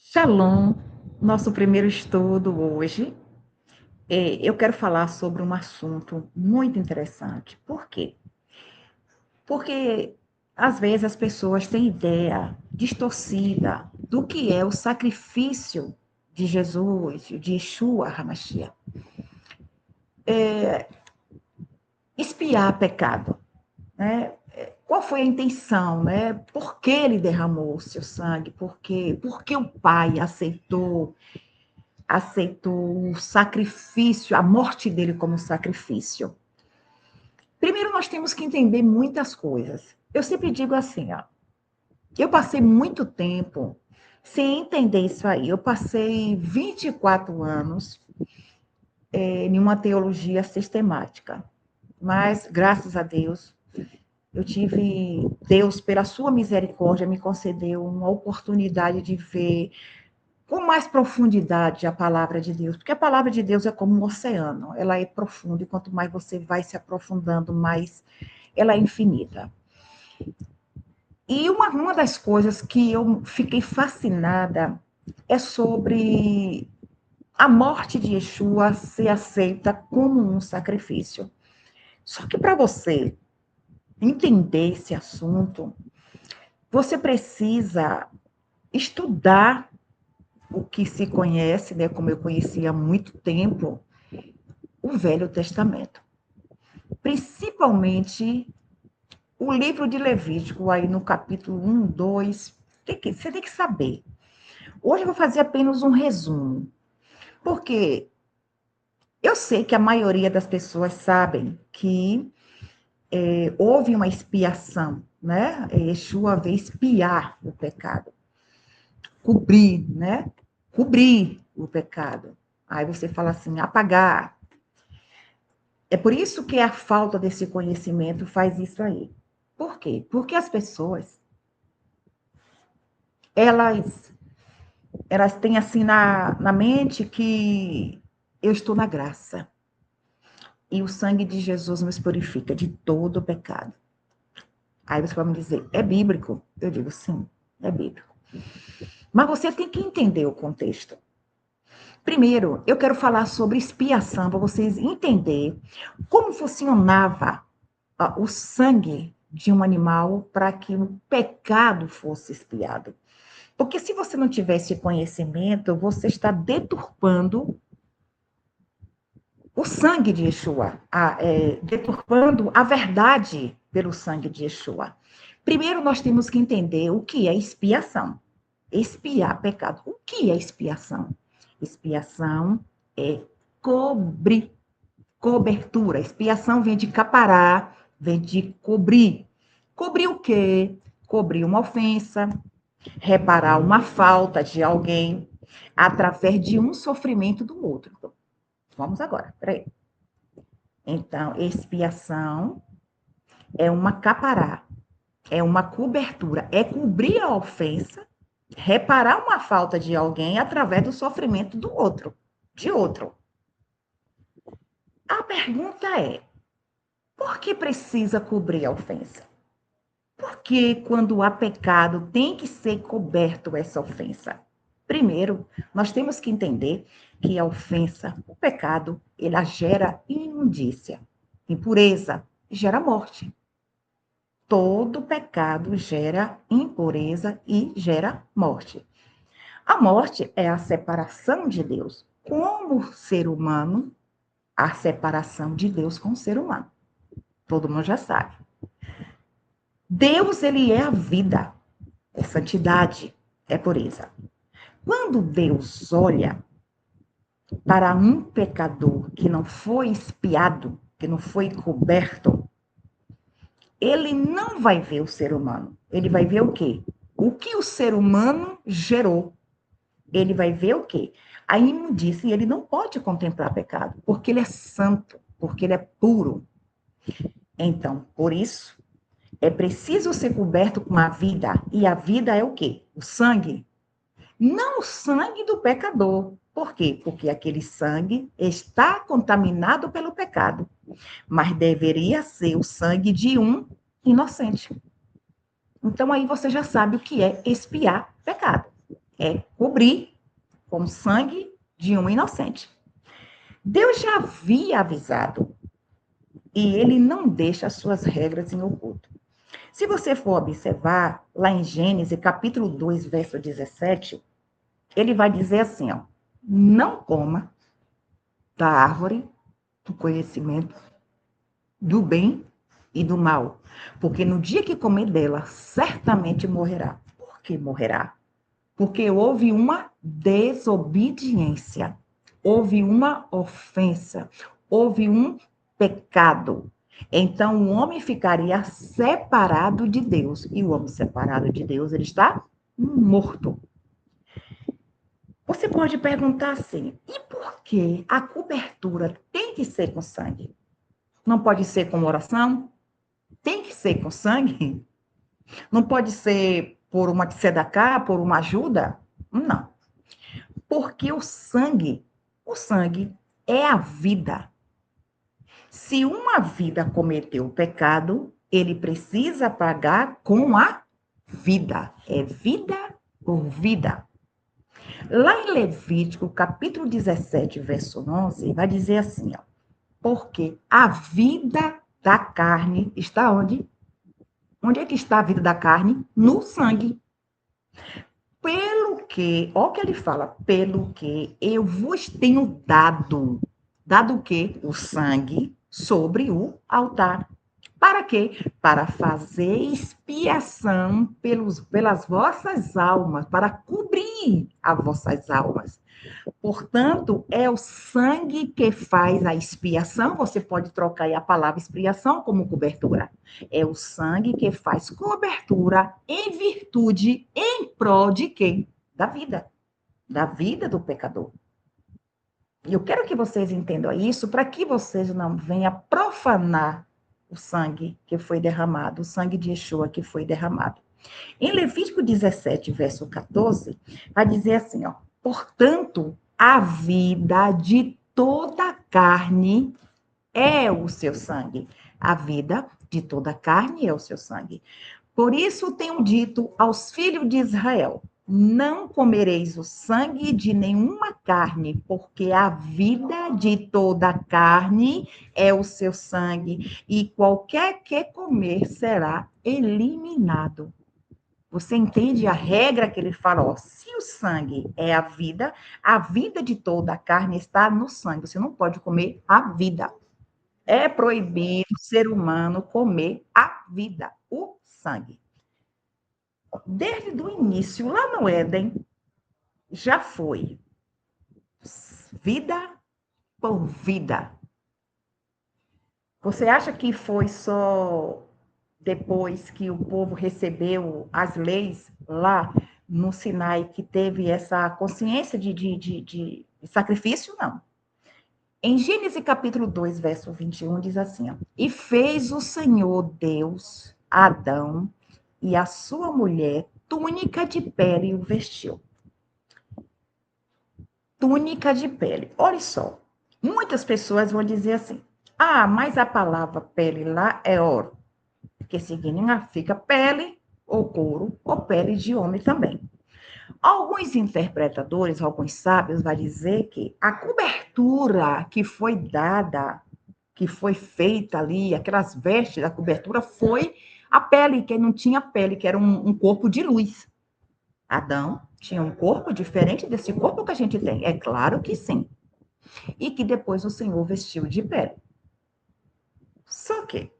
Shalom, nosso primeiro estudo hoje. Eu quero falar sobre um assunto muito interessante. Por quê? Porque às vezes as pessoas têm ideia distorcida do que é o sacrifício de Jesus, de Yeshua HaMashiach. Espiar pecado, né? Qual foi a intenção, né? Por que ele derramou o seu sangue? Por que o Pai aceitou o sacrifício, a morte dele como sacrifício? Primeiro, nós temos que entender muitas coisas. Eu sempre digo assim, ó, eu passei muito tempo sem entender isso aí. Eu passei 24 anos em uma teologia sistemática, mas, graças a Deus, Deus, pela sua misericórdia, me concedeu uma oportunidade de ver com mais profundidade a palavra de Deus, porque a palavra de Deus é como um oceano, ela é profunda, e quanto mais você vai se aprofundando, mais ela é infinita. E uma das coisas que eu fiquei fascinada é sobre a morte de Yeshua ser aceita como um sacrifício. Só que para você entender esse assunto, você precisa estudar o que se conhece, né, como eu conhecia há muito tempo, o Velho Testamento. Principalmente o livro de Levítico, aí no capítulo 1, 2, você tem que saber. Hoje eu vou fazer apenas um resumo, porque eu sei que a maioria das pessoas sabem que houve uma expiação, né? Yeshua veio expiar o pecado, cobrir, né? Cobrir o pecado. Aí você fala assim, apagar. É por isso que a falta desse conhecimento faz isso aí. Por quê? Porque as pessoas, elas, elas têm assim na mente que eu estou na graça. E o sangue de Jesus nos purifica de todo o pecado. Aí você vai me dizer, é bíblico? Eu digo, sim, é bíblico. Mas você tem que entender o contexto. Primeiro, eu quero falar sobre expiação, para vocês entenderem como funcionava o sangue de um animal para que o pecado fosse expiado. Porque se você não tiver esse conhecimento, você está deturpando o sangue de Yeshua, deturpando a verdade pelo sangue de Yeshua. Primeiro, nós temos que entender o que é expiação. Expiar pecado. O que é expiação? Expiação é cobrir, cobertura. Expiação vem de capará, vem de cobrir. Cobrir o quê? Cobrir uma ofensa, reparar uma falta de alguém, através de um sofrimento do outro. Então, vamos agora, peraí. Então, expiação é uma capará, é uma cobertura, é cobrir a ofensa, reparar uma falta de alguém através do sofrimento do outro, de outro. A pergunta é: por que precisa cobrir a ofensa? Porque quando há pecado, tem que ser coberto essa ofensa. Primeiro, nós temos que entender que a ofensa, o pecado, ela gera imundícia, impureza, gera morte. Todo pecado gera impureza e gera morte. A morte é a separação de Deus. Como ser humano, a separação de Deus com o ser humano. Todo mundo já sabe. Deus, ele é a vida, é santidade, é pureza. Quando Deus olha para um pecador que não foi expiado, que não foi coberto, ele não vai ver o ser humano. Ele vai ver o quê? O que o ser humano gerou. Ele vai ver o quê? A imundícia, e ele não pode contemplar pecado, porque ele é santo, porque ele é puro. Então, por isso, é preciso ser coberto com a vida, e a vida é o quê? O sangue. Não o sangue do pecador. Por quê? Porque aquele sangue está contaminado pelo pecado, mas deveria ser o sangue de um inocente. Então, aí você já sabe o que é expiar pecado. É cobrir com o sangue de um inocente. Deus já havia avisado e ele não deixa as suas regras em oculto. Se você for observar, lá em Gênesis, capítulo 2, verso 17, ele vai dizer assim, ó, não coma da árvore do conhecimento do bem e do mal, porque no dia que comer dela, certamente morrerá. Por que morrerá? Porque houve uma desobediência, houve uma ofensa, houve um pecado. Então o homem ficaria separado de Deus, e o homem separado de Deus, ele está morto. Você pode perguntar assim, e por que a cobertura tem que ser com sangue? Não pode ser com oração? Tem que ser com sangue? Não pode ser por uma tzedaká, por uma ajuda? Não. Porque o sangue é a vida. Se uma vida cometeu o pecado, ele precisa pagar com a vida. É vida por vida. Lá em Levítico, capítulo 17, verso 11, vai dizer assim, ó, porque a vida da carne está onde? Onde é que está a vida da carne? No sangue. Pelo que, olha o que ele fala, pelo que eu vos tenho dado. Dado o quê? O sangue sobre o altar. Para quê? Para fazer expiação pelas vossas almas, para cobrir as vossas almas. Portanto, é o sangue que faz a expiação. Você pode trocar aí a palavra expiação como cobertura. É o sangue que faz cobertura em virtude, em prol de quem? Da vida. Da vida do pecador. E eu quero que vocês entendam isso para que vocês não venham profanar o sangue que foi derramado, o sangue de Yeshua que foi derramado. Em Levítico 17, verso 14, vai dizer assim, ó, portanto, a vida de toda carne é o seu sangue. A vida de toda carne é o seu sangue. Por isso tenho dito aos filhos de Israel: não comereis o sangue de nenhuma carne, porque a vida de toda carne é o seu sangue, e qualquer que comer será eliminado. Você entende a regra que ele fala? Ó, se o sangue é a vida de toda a carne está no sangue. Você não pode comer a vida. É proibido o ser humano comer a vida, o sangue. Desde o início, lá no Éden, já foi vida por vida. Você acha que foi só depois que o povo recebeu as leis lá no Sinai que teve essa consciência de sacrifício? Não. Em Gênesis capítulo 2, verso 21, diz assim, ó, e fez o Senhor Deus Adão e a sua mulher túnica de pele e o vestiu. Túnica de pele. Olha só, muitas pessoas vão dizer assim, ah, mas a palavra pele lá é ouro, que significa pele ou couro ou pele de homem também. Alguns interpretadores, alguns sábios, vão dizer que a cobertura que foi dada, que foi feita ali, aquelas vestes da cobertura, foi a pele, que não tinha pele, que era um corpo de luz. Adão tinha um corpo diferente desse corpo que a gente tem. É claro que sim. E que depois o Senhor vestiu de pele. Só que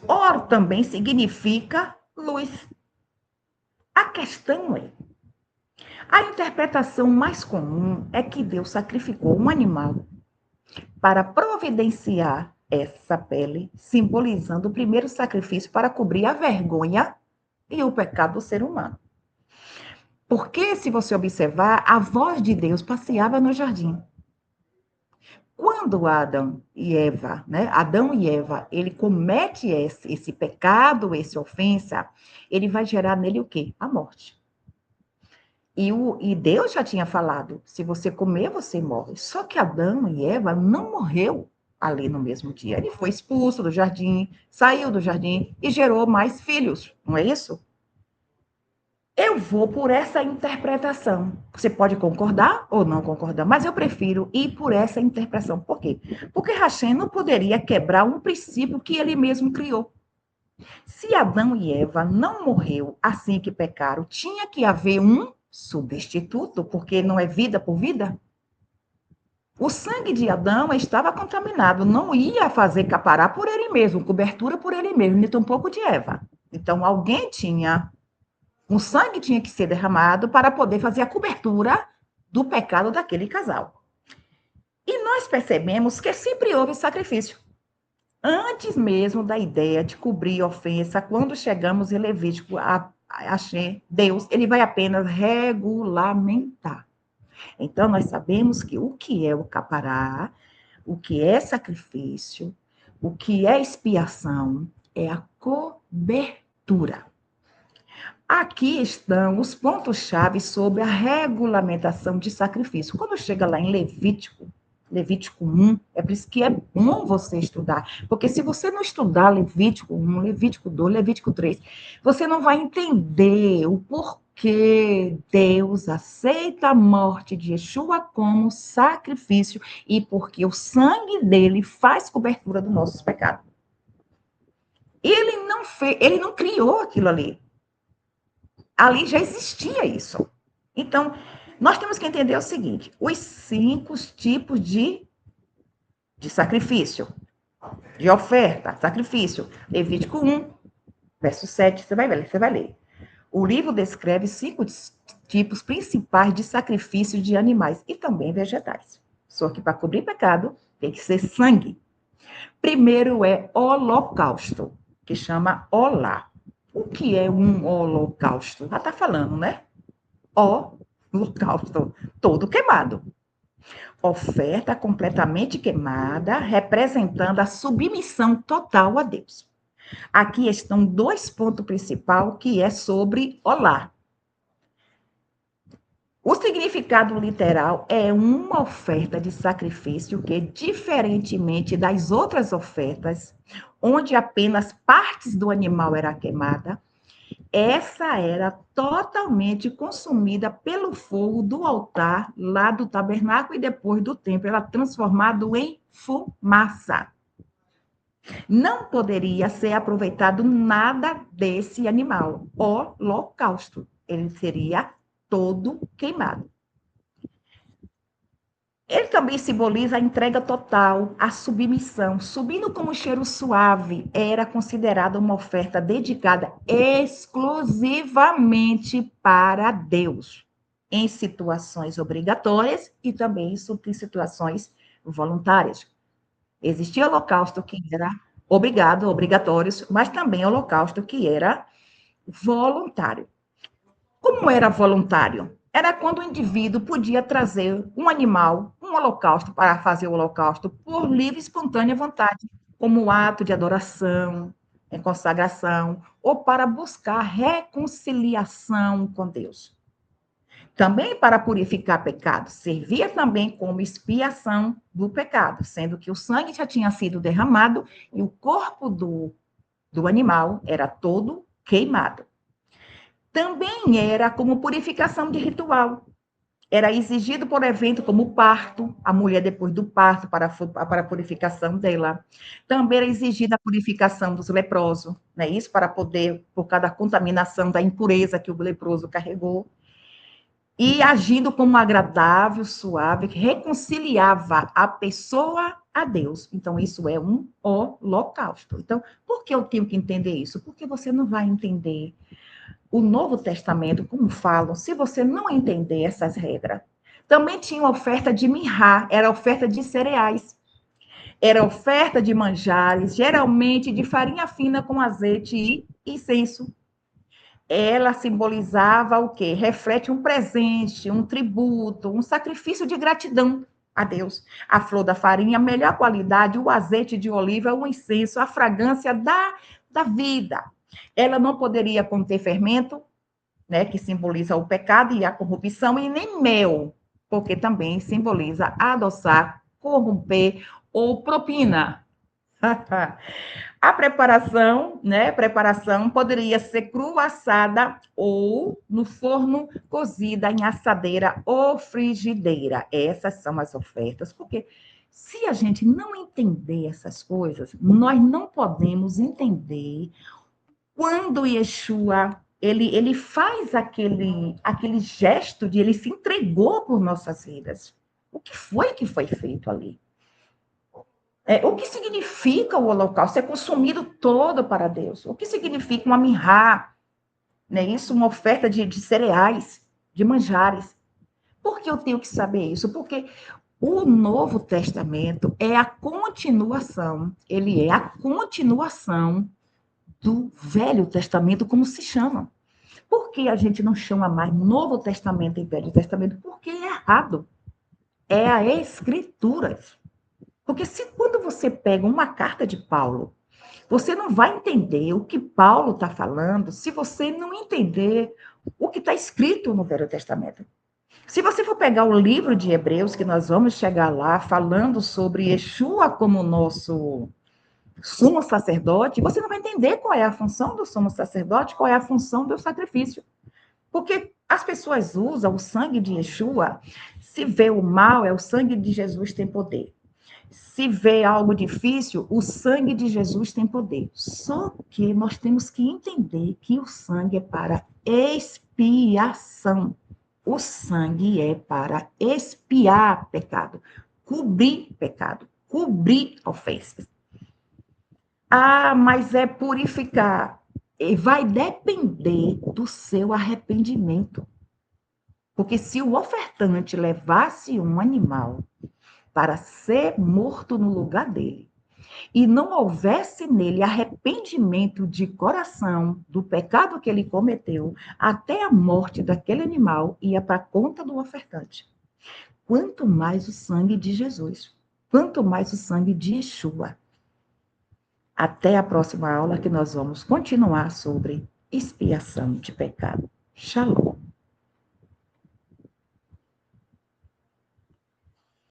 ouro também significa luz. A questão é, a interpretação mais comum é que Deus sacrificou um animal para providenciar essa pele, simbolizando o primeiro sacrifício para cobrir a vergonha e o pecado do ser humano. Porque, se você observar, a voz de Deus passeava no jardim. Quando Adão e Eva, ele comete esse pecado, essa ofensa, ele vai gerar nele o quê? A morte. E Deus já tinha falado, se você comer, você morre. Só que Adão e Eva não morreu ali no mesmo dia. Ele foi expulso do jardim, saiu do jardim e gerou mais filhos, não é isso? Eu vou por essa interpretação. Você pode concordar ou não concordar, mas eu prefiro ir por essa interpretação. Por quê? Porque Hashem não poderia quebrar um princípio que ele mesmo criou. Se Adão e Eva não morreu assim que pecaram, tinha que haver um substituto, porque não é vida por vida. O sangue de Adão estava contaminado, não ia fazer capará por ele mesmo, cobertura por ele mesmo, nem tampouco de Eva. Então, alguém tinha, o sangue tinha que ser derramado para poder fazer a cobertura do pecado daquele casal. E nós percebemos que sempre houve sacrifício. Antes mesmo da ideia de cobrir a ofensa, quando chegamos em Levítico, Deus, ele vai apenas regulamentar. Então, nós sabemos que o que é o capará, o que é sacrifício, o que é expiação, é a cobertura. Aqui estão os pontos-chave sobre a regulamentação de sacrifício. Quando chega lá em Levítico 1, é por isso que é bom você estudar. Porque se você não estudar Levítico 1, Levítico 2, Levítico 3, você não vai entender o porquê Deus aceita a morte de Yeshua como sacrifício e porque o sangue dele faz cobertura dos nossos pecados. Ele não criou aquilo ali. Ali já existia isso. Então, nós temos que entender o seguinte: os 5 tipos de sacrifício, de oferta, sacrifício. Levítico 1, verso 7, você vai ler. O livro descreve 5 tipos principais de sacrifício de animais e também vegetais. Só que para cobrir pecado, tem que ser sangue. Primeiro é holocausto, que chama olá. O que é um holocausto? Já está falando, né? Holocausto, todo queimado. Oferta completamente queimada, representando a submissão total a Deus. Aqui estão 2 pontos principais, que é sobre olá. O significado literal é uma oferta de sacrifício que, diferentemente das outras ofertas, onde apenas partes do animal era queimada, essa era totalmente consumida pelo fogo do altar lá do tabernáculo e depois do templo, era transformado em fumaça. Não poderia ser aproveitado nada desse animal, holocausto. Ele seria todo queimado. Ele também simboliza a entrega total, a submissão. Subindo como cheiro suave, era considerada uma oferta dedicada exclusivamente para Deus, em situações obrigatórias e também em situações voluntárias. Existia holocausto que era obrigatório, mas também holocausto que era voluntário. Como era voluntário? Era quando o indivíduo podia trazer um animal, um holocausto, para fazer o holocausto por livre e espontânea vontade, como ato de adoração, em consagração, ou para buscar reconciliação com Deus. Também para purificar pecado, servia também como expiação do pecado, sendo que o sangue já tinha sido derramado e o corpo do animal era todo queimado. Também era como purificação de ritual. Era exigido por evento como o parto, a mulher depois do parto para a purificação dela. Também era exigida a purificação dos leprosos, né? Isso para poder, por causa da contaminação, da impureza que o leproso carregou. E agindo como agradável, suave, que reconciliava a pessoa a Deus. Então, isso é um holocausto. Então, por que eu tenho que entender isso? Porque você não vai entender o Novo Testamento, como falam, se você não entender essas regras. Também tinha oferta de mirra, era oferta de cereais. Era oferta de manjares, geralmente de farinha fina com azeite e incenso. Ela simbolizava o quê? Reflete um presente, um tributo, um sacrifício de gratidão a Deus. A flor da farinha, a melhor qualidade, o azeite de oliva, o incenso, a fragrância da vida. Ela não poderia conter fermento, né, que simboliza o pecado e a corrupção, e nem mel, porque também simboliza adoçar, corromper ou propina. A preparação, né? Preparação poderia ser cru assada ou no forno cozida em assadeira ou frigideira. Essas são as ofertas, porque se a gente não entender essas coisas, nós não podemos entender quando Yeshua ele faz aquele gesto de ele se entregou por nossas vidas. O que foi feito ali? O que significa o holocausto? É consumido todo para Deus. O que significa uma mirrá? Né? Isso, uma oferta de cereais, de manjares. Por que eu tenho que saber isso? Porque o Novo Testamento é a continuação, ele é a continuação do Velho Testamento, como se chama. Por que a gente não chama mais Novo Testamento e Velho Testamento? Porque é errado. É a Escritura. Porque se quando você pega uma carta de Paulo, você não vai entender o que Paulo está falando se você não entender o que está escrito no Velho Testamento. Se você for pegar o livro de Hebreus, que nós vamos chegar lá falando sobre Yeshua como nosso sumo sacerdote, você não vai entender qual é a função do sumo sacerdote, qual é a função do sacrifício. Porque as pessoas usam o sangue de Yeshua, se vê o mal, é o sangue de Jesus tem poder. Se vê algo difícil, o sangue de Jesus tem poder. Só que nós temos que entender que o sangue é para expiação. O sangue é para expiar pecado, cobrir ofensas. Ah, mas é purificar. E vai depender do seu arrependimento. Porque se o ofertante levasse um animal para ser morto no lugar dele, e não houvesse nele arrependimento de coração do pecado que ele cometeu, até a morte daquele animal ia para a conta do ofertante. Quanto mais o sangue de Jesus, quanto mais o sangue de Yeshua. Até a próxima aula que nós vamos continuar sobre expiação de pecado. Shalom.